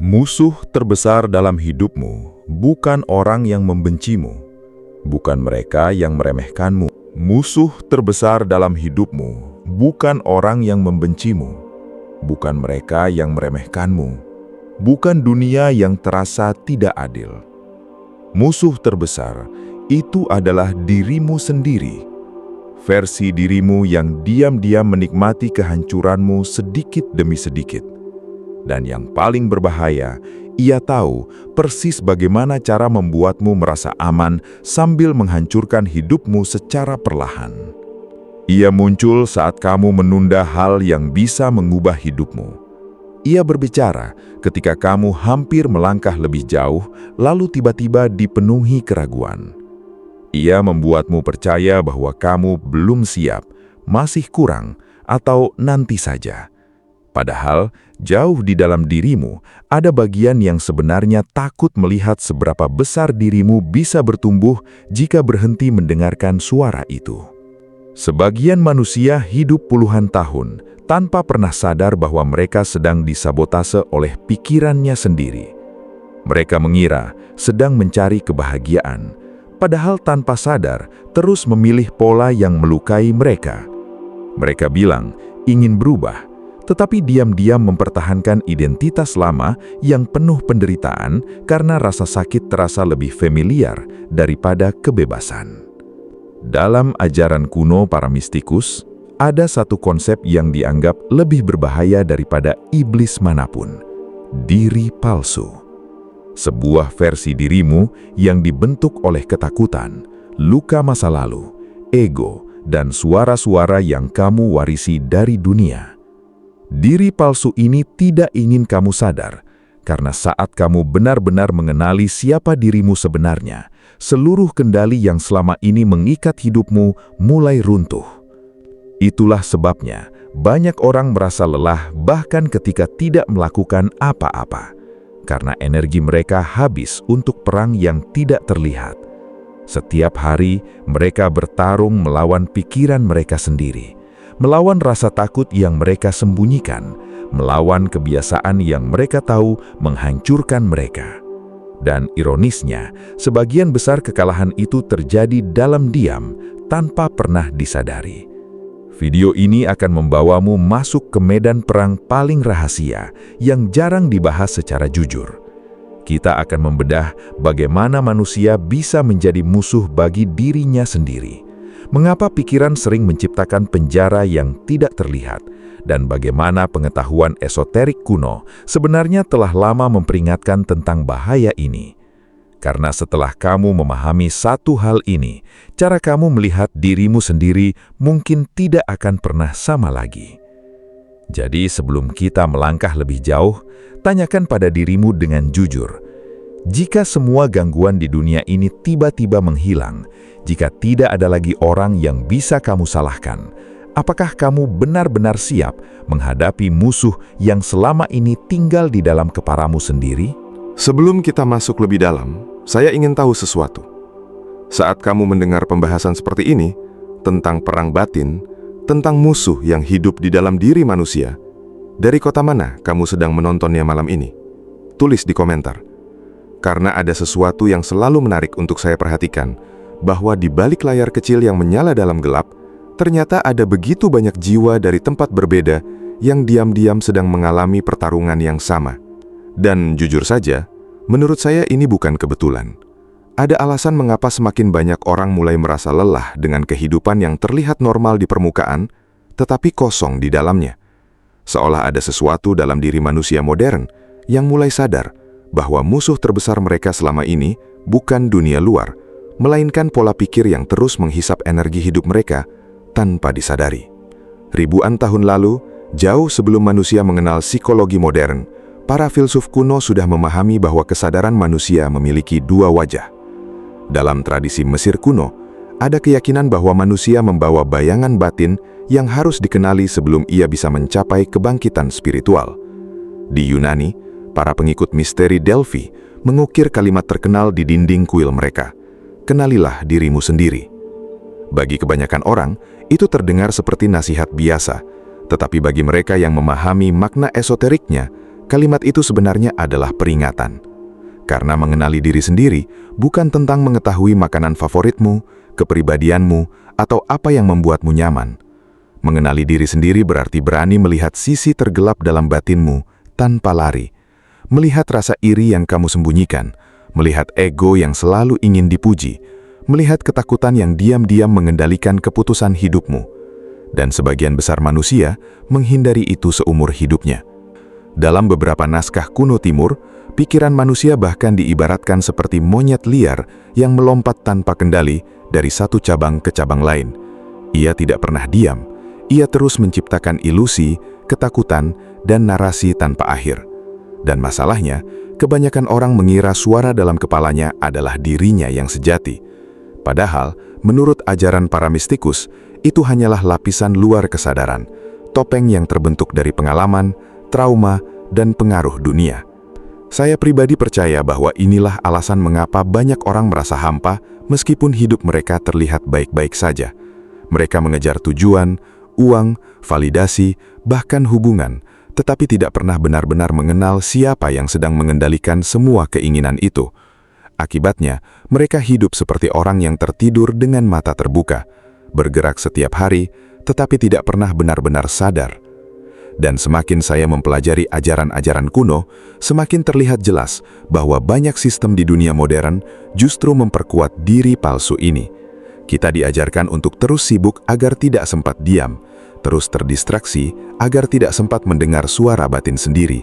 Musuh terbesar dalam hidupmu bukan orang yang membencimu, bukan mereka yang meremehkanmu. Musuh terbesar dalam hidupmu bukan orang yang membencimu, bukan mereka yang meremehkanmu, bukan dunia yang terasa tidak adil. Musuh terbesar itu adalah dirimu sendiri, versi dirimu yang diam-diam menikmati kehancuranmu sedikit demi sedikit. Dan yang paling berbahaya, ia tahu persis bagaimana cara membuatmu merasa aman sambil menghancurkan hidupmu secara perlahan. Ia muncul saat kamu menunda hal yang bisa mengubah hidupmu. Ia berbicara ketika kamu hampir melangkah lebih jauh, lalu tiba-tiba dipenuhi keraguan. Ia membuatmu percaya bahwa kamu belum siap, masih kurang, atau nanti saja. Padahal, jauh di dalam dirimu, ada bagian yang sebenarnya takut melihat seberapa besar dirimu bisa bertumbuh jika berhenti mendengarkan suara itu. Sebagian manusia hidup puluhan tahun tanpa pernah sadar bahwa mereka sedang disabotase oleh pikirannya sendiri. Mereka mengira sedang mencari kebahagiaan, padahal tanpa sadar terus memilih pola yang melukai mereka. Mereka bilang ingin berubah, tetapi diam-diam mempertahankan identitas lama yang penuh penderitaan karena rasa sakit terasa lebih familiar daripada kebebasan. Dalam ajaran kuno para mistikus, ada satu konsep yang dianggap lebih berbahaya daripada iblis manapun: diri palsu. Sebuah versi dirimu yang dibentuk oleh ketakutan, luka masa lalu, ego, dan suara-suara yang kamu warisi dari dunia. Diri palsu ini tidak ingin kamu sadar, karena saat kamu benar-benar mengenali siapa dirimu sebenarnya, seluruh kendali yang selama ini mengikat hidupmu mulai runtuh. Itulah sebabnya banyak orang merasa lelah bahkan ketika tidak melakukan apa-apa, karena energi mereka habis untuk perang yang tidak terlihat. Setiap hari mereka bertarung melawan pikiran mereka sendiri, melawan rasa takut yang mereka sembunyikan, melawan kebiasaan yang mereka tahu menghancurkan mereka. Dan ironisnya, sebagian besar kekalahan itu terjadi dalam diam, tanpa pernah disadari. Video ini akan membawamu masuk ke medan perang paling rahasia yang jarang dibahas secara jujur. Kita akan membedah bagaimana manusia bisa menjadi musuh bagi dirinya sendiri, mengapa pikiran sering menciptakan penjara yang tidak terlihat, dan bagaimana pengetahuan esoterik kuno sebenarnya telah lama memperingatkan tentang bahaya ini. Karena setelah kamu memahami satu hal ini, cara kamu melihat dirimu sendiri mungkin tidak akan pernah sama lagi. Jadi sebelum kita melangkah lebih jauh, tanyakan pada dirimu dengan jujur. Jika semua gangguan di dunia ini tiba-tiba menghilang, jika tidak ada lagi orang yang bisa kamu salahkan, apakah kamu benar-benar siap menghadapi musuh yang selama ini tinggal di dalam kepalamu sendiri? Sebelum kita masuk lebih dalam, saya ingin tahu sesuatu. Saat kamu mendengar pembahasan seperti ini, tentang perang batin, tentang musuh yang hidup di dalam diri manusia, dari kota mana kamu sedang menontonnya malam ini? Tulis di komentar. Karena ada sesuatu yang selalu menarik untuk saya perhatikan, bahwa di balik layar kecil yang menyala dalam gelap, ternyata ada begitu banyak jiwa dari tempat berbeda yang diam-diam sedang mengalami pertarungan yang sama. Dan jujur saja, menurut saya ini bukan kebetulan. Ada alasan mengapa semakin banyak orang mulai merasa lelah dengan kehidupan yang terlihat normal di permukaan, tetapi kosong di dalamnya. Seolah ada sesuatu dalam diri manusia modern yang mulai sadar bahwa musuh terbesar mereka selama ini bukan dunia luar, melainkan pola pikir yang terus menghisap energi hidup mereka tanpa disadari. Ribuan tahun lalu, jauh sebelum manusia mengenal psikologi modern, para filsuf kuno sudah memahami bahwa kesadaran manusia memiliki dua wajah. Dalam tradisi Mesir kuno, ada keyakinan bahwa manusia membawa bayangan batin yang harus dikenali sebelum ia bisa mencapai kebangkitan spiritual. Di Yunani, para pengikut misteri Delphi mengukir kalimat terkenal di dinding kuil mereka, "Kenalilah dirimu sendiri." Bagi kebanyakan orang, itu terdengar seperti nasihat biasa, tetapi bagi mereka yang memahami makna esoteriknya, kalimat itu sebenarnya adalah peringatan. Karena mengenali diri sendiri bukan tentang mengetahui makanan favoritmu, kepribadianmu, atau apa yang membuatmu nyaman. Mengenali diri sendiri berarti berani melihat sisi tergelap dalam batinmu tanpa lari. Melihat rasa iri yang kamu sembunyikan, melihat ego yang selalu ingin dipuji, melihat ketakutan yang diam-diam mengendalikan keputusan hidupmu. Dan sebagian besar manusia menghindari itu seumur hidupnya. Dalam beberapa naskah kuno Timur, pikiran manusia bahkan diibaratkan seperti monyet liar yang melompat tanpa kendali dari satu cabang ke cabang lain. Ia tidak pernah diam, ia terus menciptakan ilusi, ketakutan, dan narasi tanpa akhir. Dan masalahnya, kebanyakan orang mengira suara dalam kepalanya adalah dirinya yang sejati. Padahal, menurut ajaran para mistikus, itu hanyalah lapisan luar kesadaran, topeng yang terbentuk dari pengalaman, trauma, dan pengaruh dunia. Saya pribadi percaya bahwa inilah alasan mengapa banyak orang merasa hampa meskipun hidup mereka terlihat baik-baik saja. Mereka mengejar tujuan, uang, validasi, bahkan hubungan, tetapi tidak pernah benar-benar mengenal siapa yang sedang mengendalikan semua keinginan itu. Akibatnya, mereka hidup seperti orang yang tertidur dengan mata terbuka, bergerak setiap hari, tetapi tidak pernah benar-benar sadar. Dan semakin saya mempelajari ajaran-ajaran kuno, semakin terlihat jelas bahwa banyak sistem di dunia modern justru memperkuat diri palsu ini. Kita diajarkan untuk terus sibuk agar tidak sempat diam, terus terdistraksi agar tidak sempat mendengar suara batin sendiri.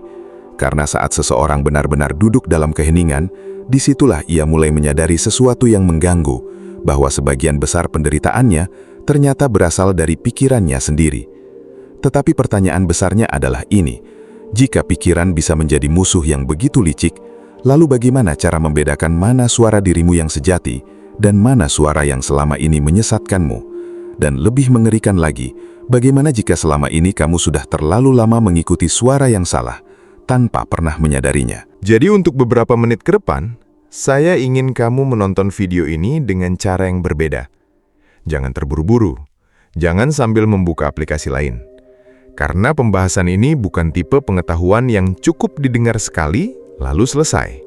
Karena saat seseorang benar-benar duduk dalam keheningan, disitulah ia mulai menyadari sesuatu yang mengganggu, bahwa sebagian besar penderitaannya ternyata berasal dari pikirannya sendiri. Tetapi pertanyaan besarnya adalah ini, jika pikiran bisa menjadi musuh yang begitu licik, lalu bagaimana cara membedakan mana suara dirimu yang sejati dan mana suara yang selama ini menyesatkanmu? Dan lebih mengerikan lagi, bagaimana jika selama ini kamu sudah terlalu lama mengikuti suara yang salah, tanpa pernah menyadarinya? Jadi untuk beberapa menit ke depan, saya ingin kamu menonton video ini dengan cara yang berbeda. Jangan terburu-buru, jangan sambil membuka aplikasi lain. Karena pembahasan ini bukan tipe pengetahuan yang cukup didengar sekali, lalu selesai.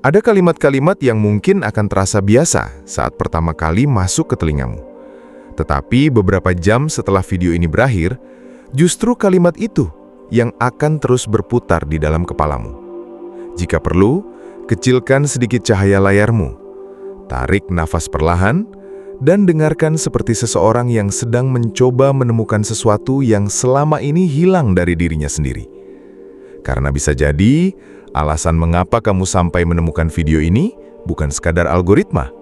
Ada kalimat-kalimat yang mungkin akan terasa biasa saat pertama kali masuk ke telingamu. Tetapi beberapa jam setelah video ini berakhir, justru kalimat itu yang akan terus berputar di dalam kepalamu. Jika perlu, kecilkan sedikit cahaya layarmu, tarik nafas perlahan, dan dengarkan seperti seseorang yang sedang mencoba menemukan sesuatu yang selama ini hilang dari dirinya sendiri. Karena bisa jadi, alasan mengapa kamu sampai menemukan video ini bukan sekadar algoritma.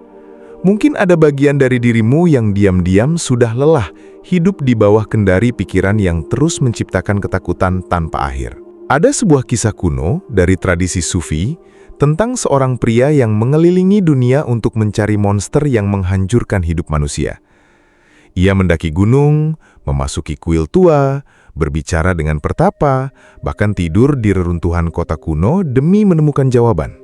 Mungkin ada bagian dari dirimu yang diam-diam sudah lelah hidup di bawah kendali pikiran yang terus menciptakan ketakutan tanpa akhir. Ada sebuah kisah kuno dari tradisi Sufi tentang seorang pria yang mengelilingi dunia untuk mencari monster yang menghancurkan hidup manusia. Ia mendaki gunung, memasuki kuil tua, berbicara dengan pertapa, bahkan tidur di reruntuhan kota kuno demi menemukan jawaban.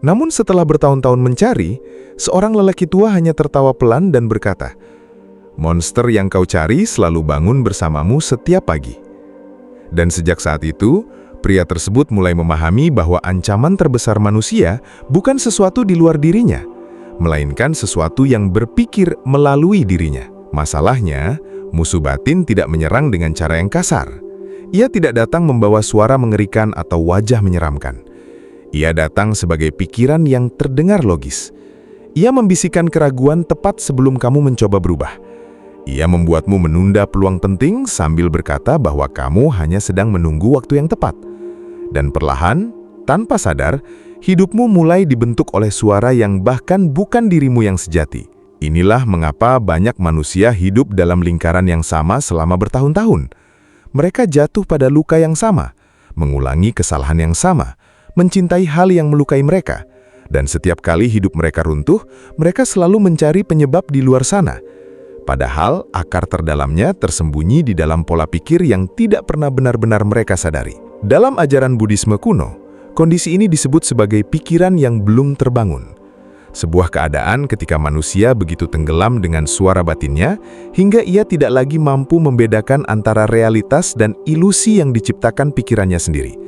Namun setelah bertahun-tahun mencari, seorang lelaki tua hanya tertawa pelan dan berkata, "Monster yang kau cari selalu bangun bersamamu setiap pagi." Dan sejak saat itu, pria tersebut mulai memahami bahwa ancaman terbesar manusia bukan sesuatu di luar dirinya, melainkan sesuatu yang berpikir melalui dirinya. Masalahnya, musuh batin tidak menyerang dengan cara yang kasar. Ia tidak datang membawa suara mengerikan atau wajah menyeramkan. Ia datang sebagai pikiran yang terdengar logis. Ia membisikkan keraguan tepat sebelum kamu mencoba berubah. Ia membuatmu menunda peluang penting sambil berkata bahwa kamu hanya sedang menunggu waktu yang tepat. Dan perlahan, tanpa sadar, hidupmu mulai dibentuk oleh suara yang bahkan bukan dirimu yang sejati. Inilah mengapa banyak manusia hidup dalam lingkaran yang sama selama bertahun-tahun. Mereka jatuh pada luka yang sama, mengulangi kesalahan yang sama, mencintai hal yang melukai mereka, dan setiap kali hidup mereka runtuh, mereka selalu mencari penyebab di luar sana. Padahal akar terdalamnya tersembunyi di dalam pola pikir yang tidak pernah benar-benar mereka sadari. Dalam ajaran Buddhisme kuno, kondisi ini disebut sebagai pikiran yang belum terbangun. Sebuah keadaan ketika manusia begitu tenggelam dengan suara batinnya, hingga ia tidak lagi mampu membedakan antara realitas dan ilusi yang diciptakan pikirannya sendiri.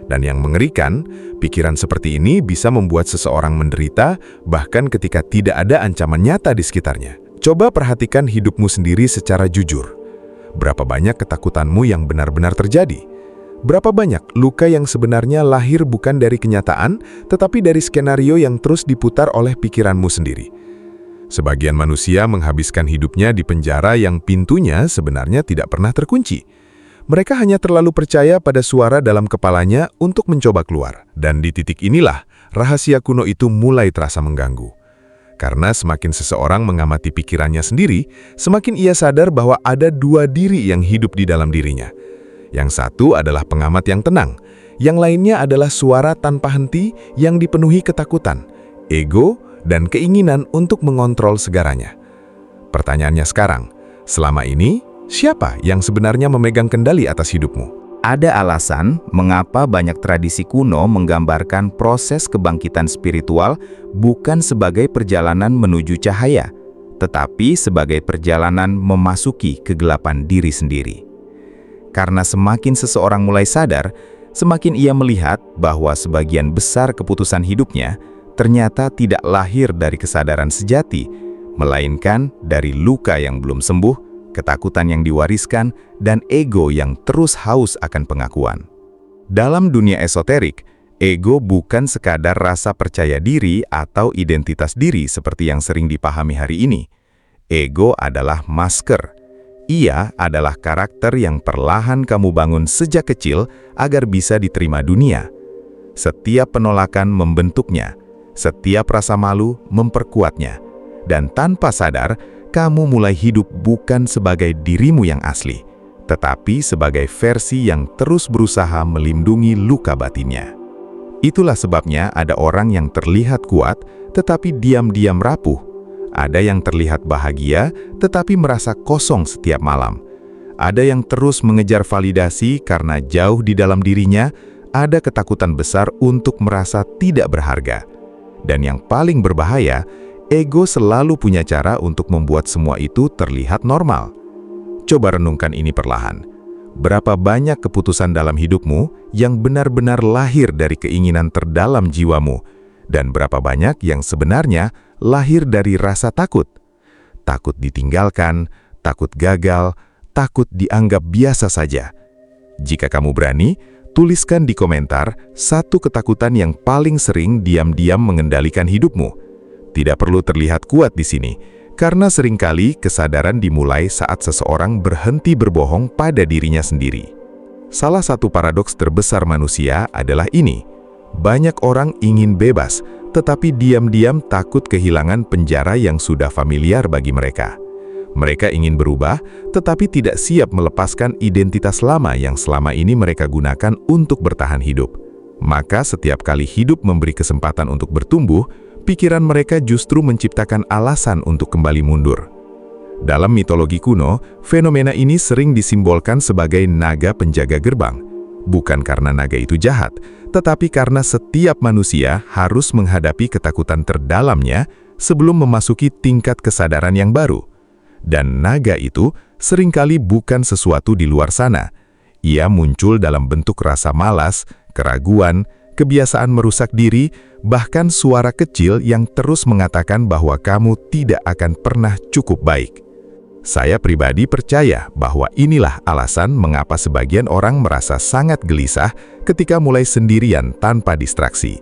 Dan yang mengerikan, pikiran seperti ini bisa membuat seseorang menderita bahkan ketika tidak ada ancaman nyata di sekitarnya. Coba perhatikan hidupmu sendiri secara jujur. Berapa banyak ketakutanmu yang benar-benar terjadi? Berapa banyak luka yang sebenarnya lahir bukan dari kenyataan, tetapi dari skenario yang terus diputar oleh pikiranmu sendiri? Sebagian manusia menghabiskan hidupnya di penjara yang pintunya sebenarnya tidak pernah terkunci. Mereka hanya terlalu percaya pada suara dalam kepalanya untuk mencoba keluar. Dan di titik inilah, rahasia kuno itu mulai terasa mengganggu. Karena semakin seseorang mengamati pikirannya sendiri, semakin ia sadar bahwa ada dua diri yang hidup di dalam dirinya. Yang satu adalah pengamat yang tenang, yang lainnya adalah suara tanpa henti yang dipenuhi ketakutan, ego, dan keinginan untuk mengontrol segalanya. Pertanyaannya sekarang, selama ini, siapa yang sebenarnya memegang kendali atas hidupmu? Ada alasan mengapa banyak tradisi kuno menggambarkan proses kebangkitan spiritual bukan sebagai perjalanan menuju cahaya, tetapi sebagai perjalanan memasuki kegelapan diri sendiri. Karena semakin seseorang mulai sadar, semakin ia melihat bahwa sebagian besar keputusan hidupnya ternyata tidak lahir dari kesadaran sejati, melainkan dari luka yang belum sembuh, ketakutan yang diwariskan, dan ego yang terus haus akan pengakuan. Dalam dunia esoterik, ego bukan sekadar rasa percaya diri atau identitas diri seperti yang sering dipahami hari ini. Ego adalah masker. Ia adalah karakter yang perlahan kamu bangun sejak kecil agar bisa diterima dunia. Setiap penolakan membentuknya, setiap rasa malu memperkuatnya, dan tanpa sadar, kamu mulai hidup bukan sebagai dirimu yang asli, tetapi sebagai versi yang terus berusaha melindungi luka batinnya. Itulah sebabnya ada orang yang terlihat kuat, tetapi diam-diam rapuh. Ada yang terlihat bahagia, tetapi merasa kosong setiap malam. Ada yang terus mengejar validasi karena jauh di dalam dirinya ada ketakutan besar untuk merasa tidak berharga. Dan yang paling berbahaya, ego selalu punya cara untuk membuat semua itu terlihat normal. Coba renungkan ini perlahan. Berapa banyak keputusan dalam hidupmu yang benar-benar lahir dari keinginan terdalam jiwamu, dan berapa banyak yang sebenarnya lahir dari rasa takut? Takut ditinggalkan, takut gagal, takut dianggap biasa saja. Jika kamu berani, tuliskan di komentar satu ketakutan yang paling sering diam-diam mengendalikan hidupmu. Tidak perlu terlihat kuat di sini, karena seringkali kesadaran dimulai saat seseorang berhenti berbohong pada dirinya sendiri. Salah satu paradoks terbesar manusia adalah ini. Banyak orang ingin bebas, tetapi diam-diam takut kehilangan penjara yang sudah familiar bagi mereka. Mereka ingin berubah, tetapi tidak siap melepaskan identitas lama yang selama ini mereka gunakan untuk bertahan hidup. Maka setiap kali hidup memberi kesempatan untuk bertumbuh, pikiran mereka justru menciptakan alasan untuk kembali mundur. Dalam mitologi kuno, fenomena ini sering disimbolkan sebagai naga penjaga gerbang. Bukan karena naga itu jahat, tetapi karena setiap manusia harus menghadapi ketakutan terdalamnya sebelum memasuki tingkat kesadaran yang baru. Dan naga itu seringkali bukan sesuatu di luar sana. Ia muncul dalam bentuk rasa malas, keraguan, kebiasaan merusak diri, bahkan suara kecil yang terus mengatakan bahwa kamu tidak akan pernah cukup baik. Saya pribadi percaya bahwa inilah alasan mengapa sebagian orang merasa sangat gelisah ketika mulai sendirian tanpa distraksi.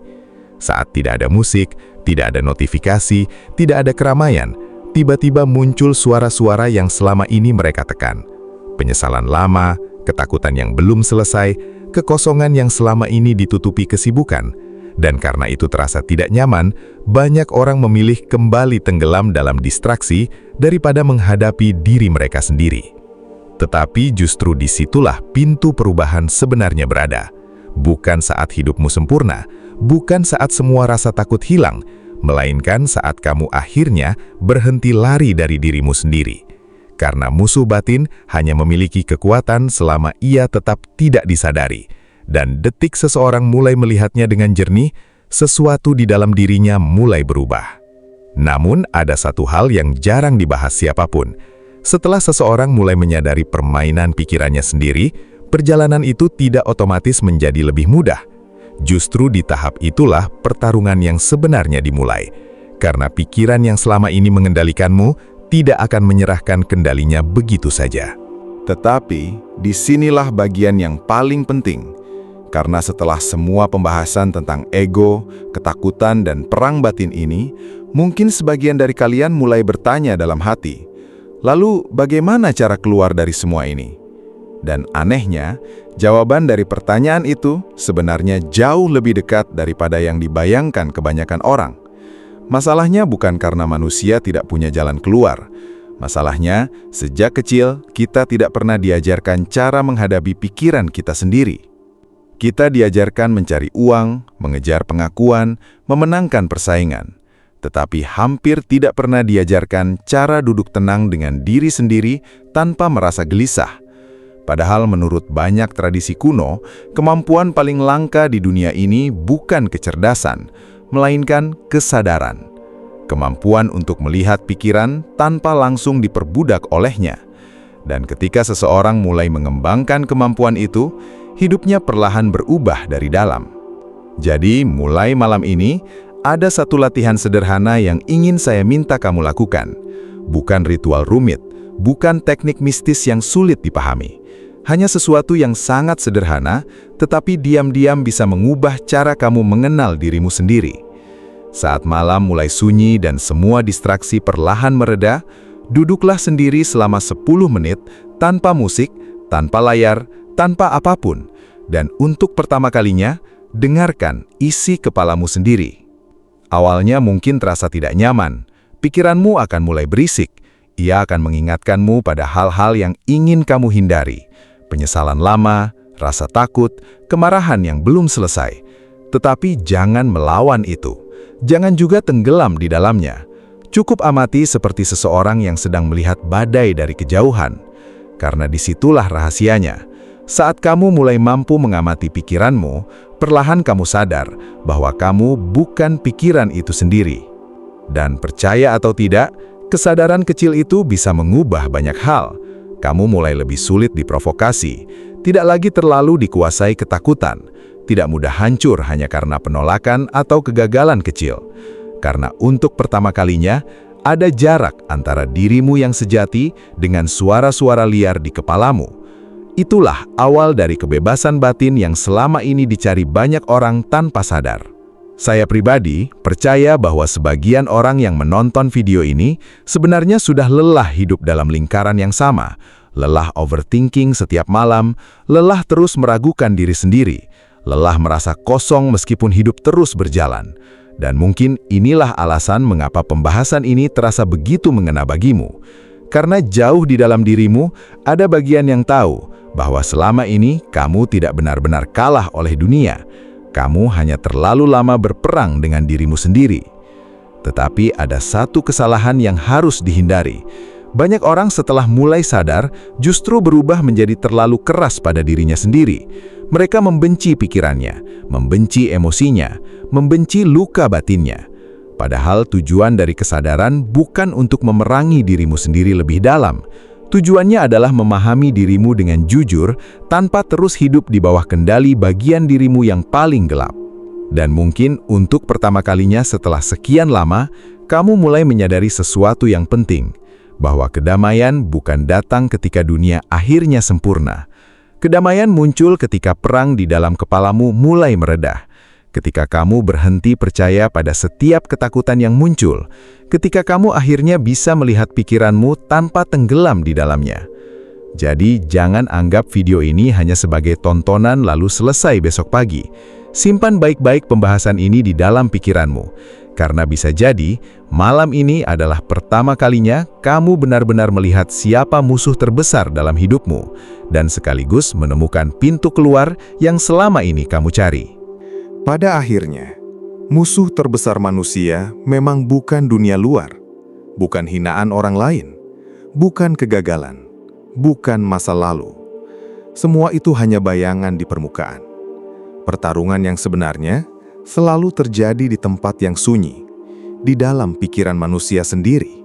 Saat tidak ada musik, tidak ada notifikasi, tidak ada keramaian, tiba-tiba muncul suara-suara yang selama ini mereka tekan. Penyesalan lama, ketakutan yang belum selesai, kekosongan yang selama ini ditutupi kesibukan. Dan karena itu terasa tidak nyaman, banyak orang memilih kembali tenggelam dalam distraksi daripada menghadapi diri mereka sendiri. Tetapi justru disitulah pintu perubahan sebenarnya berada. Bukan saat hidupmu sempurna, bukan saat semua rasa takut hilang, melainkan saat kamu akhirnya berhenti lari dari dirimu sendiri. Karena musuh batin hanya memiliki kekuatan selama ia tetap tidak disadari. Dan detik seseorang mulai melihatnya dengan jernih, sesuatu di dalam dirinya mulai berubah. Namun ada satu hal yang jarang dibahas siapapun. Setelah seseorang mulai menyadari permainan pikirannya sendiri, perjalanan itu tidak otomatis menjadi lebih mudah. Justru di tahap itulah pertarungan yang sebenarnya dimulai. Karena pikiran yang selama ini mengendalikanmu tidak akan menyerahkan kendalinya begitu saja. Tetapi, disinilah bagian yang paling penting. Karena setelah semua pembahasan tentang ego, ketakutan, dan perang batin ini, mungkin sebagian dari kalian mulai bertanya dalam hati, lalu bagaimana cara keluar dari semua ini? Dan anehnya, jawaban dari pertanyaan itu sebenarnya jauh lebih dekat daripada yang dibayangkan kebanyakan orang. Masalahnya bukan karena manusia tidak punya jalan keluar. Masalahnya, sejak kecil kita tidak pernah diajarkan cara menghadapi pikiran kita sendiri. Kita diajarkan mencari uang, mengejar pengakuan, memenangkan persaingan. Tetapi hampir tidak pernah diajarkan cara duduk tenang dengan diri sendiri tanpa merasa gelisah. Padahal menurut banyak tradisi kuno, kemampuan paling langka di dunia ini bukan kecerdasan, melainkan kesadaran. Kemampuan untuk melihat pikiran tanpa langsung diperbudak olehnya. Dan ketika seseorang mulai mengembangkan kemampuan itu, hidupnya perlahan berubah dari dalam. Jadi, mulai malam ini, ada satu latihan sederhana yang ingin saya minta kamu lakukan. Bukan ritual rumit, bukan teknik mistis yang sulit dipahami. Hanya sesuatu yang sangat sederhana, tetapi diam-diam bisa mengubah cara kamu mengenal dirimu sendiri. Saat malam mulai sunyi dan semua distraksi perlahan mereda, duduklah sendiri selama 10 menit tanpa musik, tanpa layar, tanpa apapun. Dan untuk pertama kalinya, dengarkan isi kepalamu sendiri. Awalnya mungkin terasa tidak nyaman, pikiranmu akan mulai berisik. Ia akan mengingatkanmu pada hal-hal yang ingin kamu hindari. Penyesalan lama, rasa takut, kemarahan yang belum selesai. Tetapi jangan melawan itu. Jangan juga tenggelam di dalamnya. Cukup amati seperti seseorang yang sedang melihat badai dari kejauhan. Karena disitulah rahasianya. Saat kamu mulai mampu mengamati pikiranmu, perlahan kamu sadar bahwa kamu bukan pikiran itu sendiri. Dan percaya atau tidak, kesadaran kecil itu bisa mengubah banyak hal. Kamu mulai lebih sulit diprovokasi, tidak lagi terlalu dikuasai ketakutan, tidak mudah hancur hanya karena penolakan atau kegagalan kecil. Karena untuk pertama kalinya, ada jarak antara dirimu yang sejati dengan suara-suara liar di kepalamu. Itulah awal dari kebebasan batin yang selama ini dicari banyak orang tanpa sadar. Saya pribadi percaya bahwa sebagian orang yang menonton video ini sebenarnya sudah lelah hidup dalam lingkaran yang sama, lelah overthinking setiap malam, lelah terus meragukan diri sendiri, lelah merasa kosong meskipun hidup terus berjalan. Dan mungkin inilah alasan mengapa pembahasan ini terasa begitu mengena bagimu. Karena jauh di dalam dirimu ada bagian yang tahu bahwa selama ini kamu tidak benar-benar kalah oleh dunia. Kamu hanya terlalu lama berperang dengan dirimu sendiri. Tetapi ada satu kesalahan yang harus dihindari. Banyak orang setelah mulai sadar justru berubah menjadi terlalu keras pada dirinya sendiri. Mereka membenci pikirannya, membenci emosinya, membenci luka batinnya. Padahal tujuan dari kesadaran bukan untuk memerangi dirimu sendiri lebih dalam. Tujuannya adalah memahami dirimu dengan jujur tanpa terus hidup di bawah kendali bagian dirimu yang paling gelap. Dan mungkin untuk pertama kalinya setelah sekian lama, kamu mulai menyadari sesuatu yang penting, bahwa kedamaian bukan datang ketika dunia akhirnya sempurna. Kedamaian muncul ketika perang di dalam kepalamu mulai meredah. Ketika kamu berhenti percaya pada setiap ketakutan yang muncul, ketika kamu akhirnya bisa melihat pikiranmu tanpa tenggelam di dalamnya. Jadi jangan anggap video ini hanya sebagai tontonan lalu selesai besok pagi. Simpan baik-baik pembahasan ini di dalam pikiranmu, karena bisa jadi malam ini adalah pertama kalinya kamu benar-benar melihat siapa musuh terbesar dalam hidupmu, dan sekaligus menemukan pintu keluar yang selama ini kamu cari. Pada akhirnya, musuh terbesar manusia memang bukan dunia luar, bukan hinaan orang lain, bukan kegagalan, bukan masa lalu. Semua itu hanya bayangan di permukaan. Pertarungan yang sebenarnya selalu terjadi di tempat yang sunyi, di dalam pikiran manusia sendiri.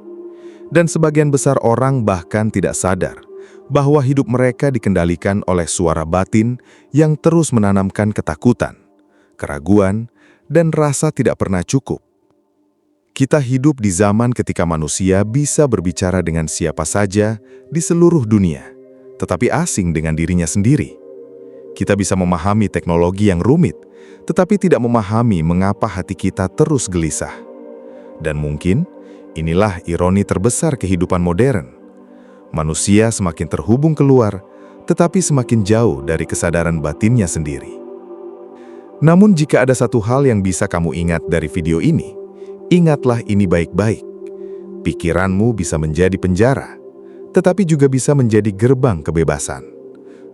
Dan sebagian besar orang bahkan tidak sadar bahwa hidup mereka dikendalikan oleh suara batin yang terus menanamkan ketakutan, keraguan, dan rasa tidak pernah cukup. Kita hidup di zaman ketika manusia bisa berbicara dengan siapa saja di seluruh dunia, tetapi asing dengan dirinya sendiri. Kita bisa memahami teknologi yang rumit, tetapi tidak memahami mengapa hati kita terus gelisah. Dan mungkin inilah ironi terbesar kehidupan modern. Manusia semakin terhubung keluar, tetapi semakin jauh dari kesadaran batinnya sendiri. Namun jika ada satu hal yang bisa kamu ingat dari video ini, ingatlah ini baik-baik. Pikiranmu bisa menjadi penjara, tetapi juga bisa menjadi gerbang kebebasan.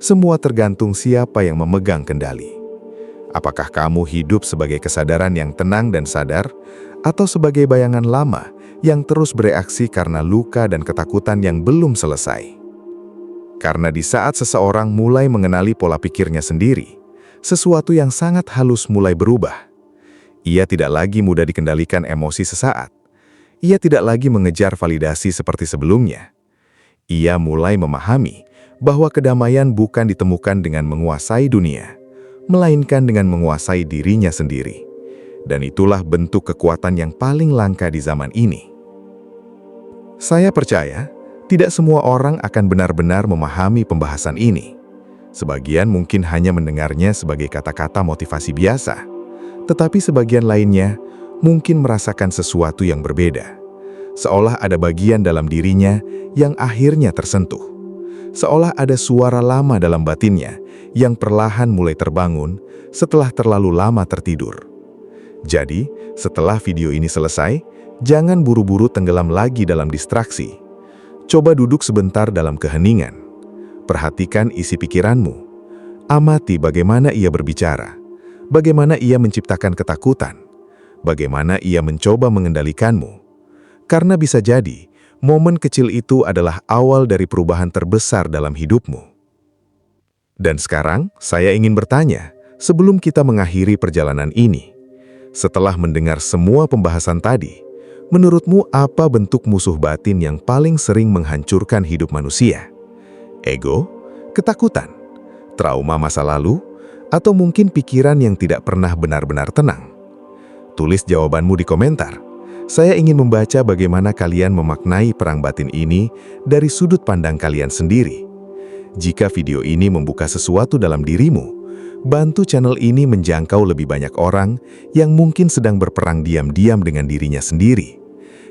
Semua tergantung siapa yang memegang kendali. Apakah kamu hidup sebagai kesadaran yang tenang dan sadar, atau sebagai bayangan lama yang terus bereaksi karena luka dan ketakutan yang belum selesai? Karena di saat seseorang mulai mengenali pola pikirnya sendiri, sesuatu yang sangat halus mulai berubah. Ia tidak lagi mudah dikendalikan emosi sesaat. Ia tidak lagi mengejar validasi seperti sebelumnya. Ia mulai memahami bahwa kedamaian bukan ditemukan dengan menguasai dunia, melainkan dengan menguasai dirinya sendiri. Dan itulah bentuk kekuatan yang paling langka di zaman ini. Saya percaya, tidak semua orang akan benar-benar memahami pembahasan ini. Sebagian mungkin hanya mendengarnya sebagai kata-kata motivasi biasa. Tetapi sebagian lainnya mungkin merasakan sesuatu yang berbeda. Seolah ada bagian dalam dirinya yang akhirnya tersentuh. Seolah ada suara lama dalam batinnya yang perlahan mulai terbangun setelah terlalu lama tertidur. Jadi, setelah video ini selesai, jangan buru-buru tenggelam lagi dalam distraksi. Coba duduk sebentar dalam keheningan. Perhatikan isi pikiranmu. Amati bagaimana ia berbicara. Bagaimana ia menciptakan ketakutan, bagaimana ia mencoba mengendalikanmu. Karena bisa jadi, momen kecil itu adalah awal dari perubahan terbesar dalam hidupmu. Dan sekarang, saya ingin bertanya, sebelum kita mengakhiri perjalanan ini, setelah mendengar semua pembahasan tadi, menurutmu apa bentuk musuh batin yang paling sering menghancurkan hidup manusia? Ego, ketakutan, trauma masa lalu, atau mungkin pikiran yang tidak pernah benar-benar tenang? Tulis jawabanmu di komentar. Saya ingin membaca bagaimana kalian memaknai perang batin ini dari sudut pandang kalian sendiri. Jika video ini membuka sesuatu dalam dirimu, bantu channel ini menjangkau lebih banyak orang yang mungkin sedang berperang diam-diam dengan dirinya sendiri.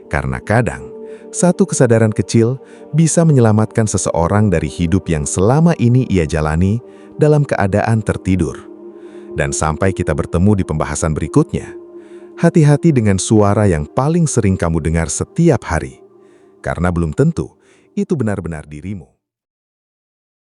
Karena kadang, satu kesadaran kecil bisa menyelamatkan seseorang dari hidup yang selama ini ia jalani dalam keadaan tertidur. Dan sampai kita bertemu di pembahasan berikutnya, hati-hati dengan suara yang paling sering kamu dengar setiap hari, karena belum tentu itu benar-benar dirimu.